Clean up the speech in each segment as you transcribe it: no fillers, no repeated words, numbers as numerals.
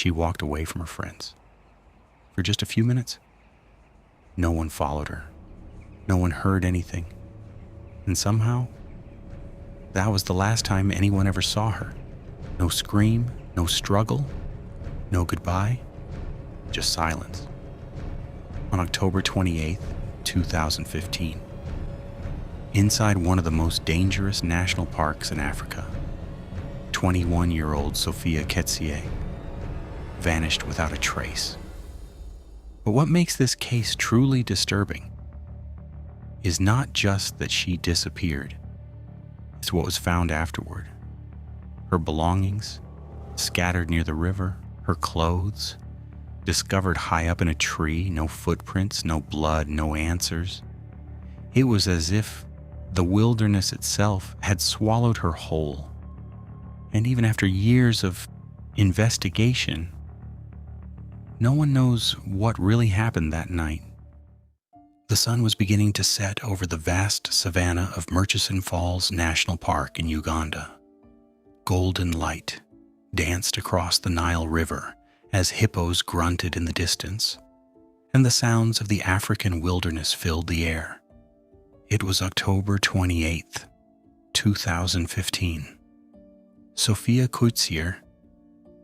She walked away from her friends. For just a few minutes, no one followed her. No one heard anything. And somehow, that was the last time anyone ever saw her. No scream, no struggle, no goodbye, just silence. On October 28th, 2015, inside one of the most dangerous national parks in Africa, 21-year-old Sophia Koetsier vanished without a trace. But what makes this case truly disturbing is not just that she disappeared, it's what was found afterward. Her belongings, scattered near the river, her clothes, discovered high up in a tree, no footprints, no blood, no answers. It was as if the wilderness itself had swallowed her whole. And even after years of investigation, no one knows what really happened that night. The sun was beginning to set over the vast savanna of Murchison Falls National Park in Uganda. Golden light danced across the Nile River as hippos grunted in the distance, and the sounds of the African wilderness filled the air. It was October 28th, 2015. Sophia Koetsier,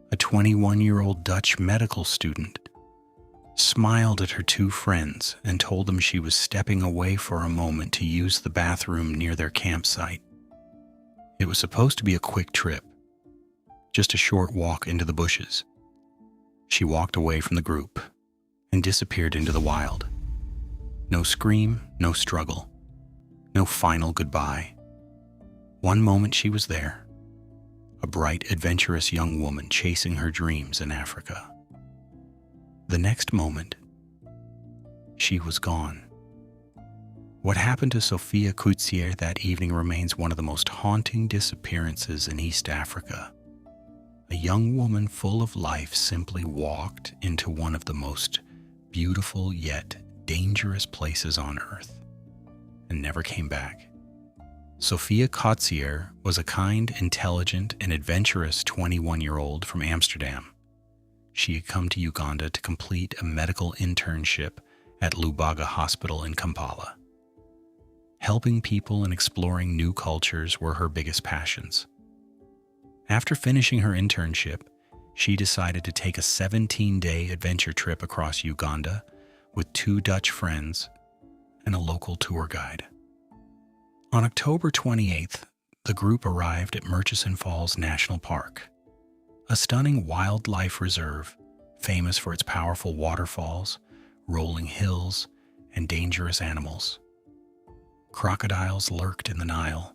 a 21-year-old Dutch medical student, smiled at her two friends and told them she was stepping away for a moment to use the bathroom near their campsite. It was supposed to be a quick trip, just a short walk into the bushes. She walked away from the group and disappeared into the wild. No scream, no struggle, no final goodbye. One moment she was there, a bright, adventurous young woman chasing her dreams in Africa. The next moment, she was gone. What happened to Sophia Koetsier that evening remains one of the most haunting disappearances in East Africa. A young woman full of life simply walked into one of the most beautiful yet dangerous places on earth and never came back. Sophia Koetsier was a kind, intelligent, and adventurous 21-year-old from Amsterdam. She had come to Uganda to complete a medical internship at Lubaga Hospital in Kampala. Helping people and exploring new cultures were her biggest passions. After finishing her internship, she decided to take a 17-day adventure trip across Uganda with two Dutch friends and a local tour guide. On October 28th, the group arrived at Murchison Falls National Park, a stunning wildlife reserve famous for its powerful waterfalls, rolling hills, and dangerous animals. Crocodiles lurked in the Nile,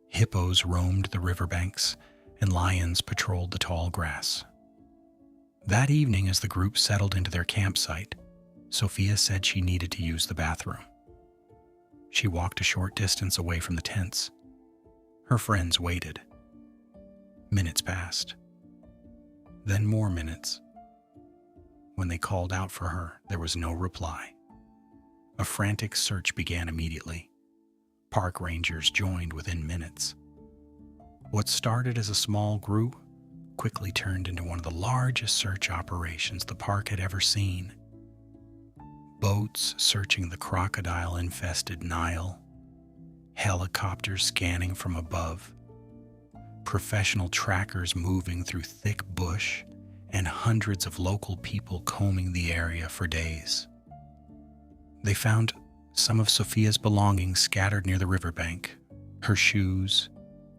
hippos roamed the riverbanks, and lions patrolled the tall grass. That evening, as the group settled into their campsite, Sophia said she needed to use the bathroom. She walked a short distance away from the tents. Her friends waited. Minutes passed. Then more minutes. When they called out for her, there was no reply. A frantic search began immediately. Park rangers joined within minutes. What started as a small group quickly turned into one of the largest search operations the park had ever seen. Boats searching the crocodile-infested Nile, helicopters scanning from above, professional trackers moving through thick bush, and hundreds of local people combing the area for days. They found some of Sophia's belongings scattered near the riverbank, her shoes,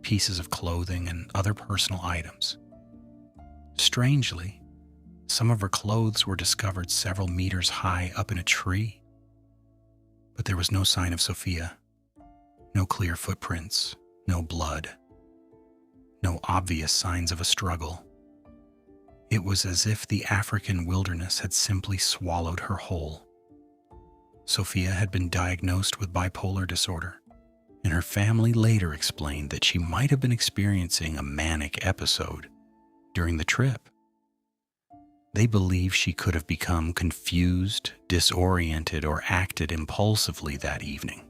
pieces of clothing, and other personal items. Strangely, some of her clothes were discovered several meters high up in a tree. But there was no sign of Sophia, no clear footprints, no blood, no obvious signs of a struggle. It was as if the African wilderness had simply swallowed her whole. Sophia had been diagnosed with bipolar disorder, and her family later explained that she might have been experiencing a manic episode during the trip. They believe she could have become confused, disoriented, or acted impulsively that evening.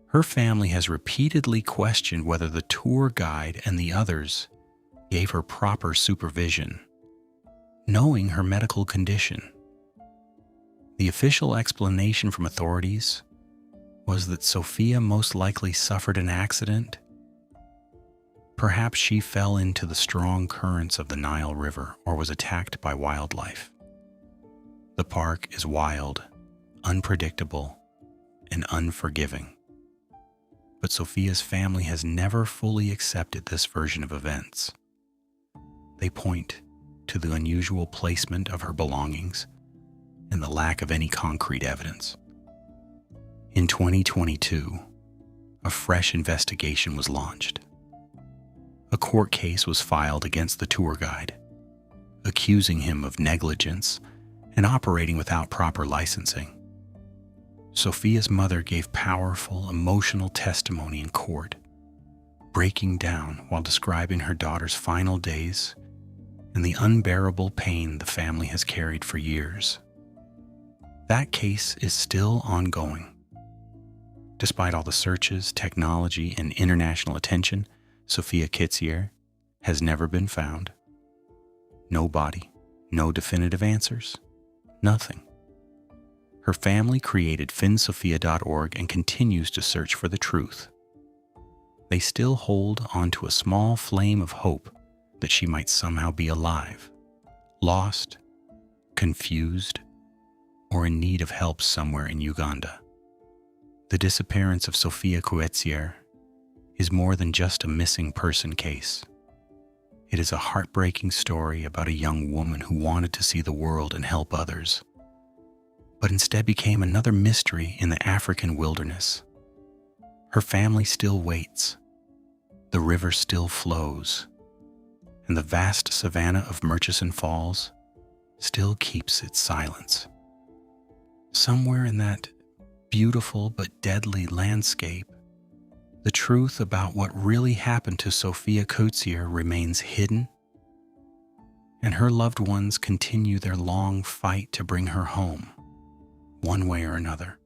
Her family has repeatedly questioned whether the tour guide and the others gave her proper supervision, knowing her medical condition. The official explanation from authorities was that Sophia most likely suffered an accident. Perhaps she fell into the strong currents of the Nile River or was attacked by wildlife. The park is wild, unpredictable, and unforgiving. But Sophia's family has never fully accepted this version of events. They point to the unusual placement of her belongings and the lack of any concrete evidence. In 2022, a fresh investigation was launched. A court case was filed against the tour guide, accusing him of negligence and operating without proper licensing. Sophia's mother gave powerful, emotional testimony in court, breaking down while describing her daughter's final days and the unbearable pain the family has carried for years. That case is still ongoing. Despite all the searches, technology, and international attention, Sophia Koetsier has never been found. No body, no definitive answers, nothing. Her family created findsophia.org and continues to search for the truth. They still hold onto a small flame of hope that she might somehow be alive, lost, confused, or in need of help somewhere in Uganda. The disappearance of Sophia Koetsier is more than just a missing person case. It is a heartbreaking story about a young woman who wanted to see the world and help others, but instead became another mystery in the African wilderness. Her family still waits, the river still flows, and the vast savanna of Murchison Falls still keeps its silence. Somewhere in that beautiful but deadly landscape, the truth about what really happened to Sophia Koetsier remains hidden, and her loved ones continue their long fight to bring her home, one way or another.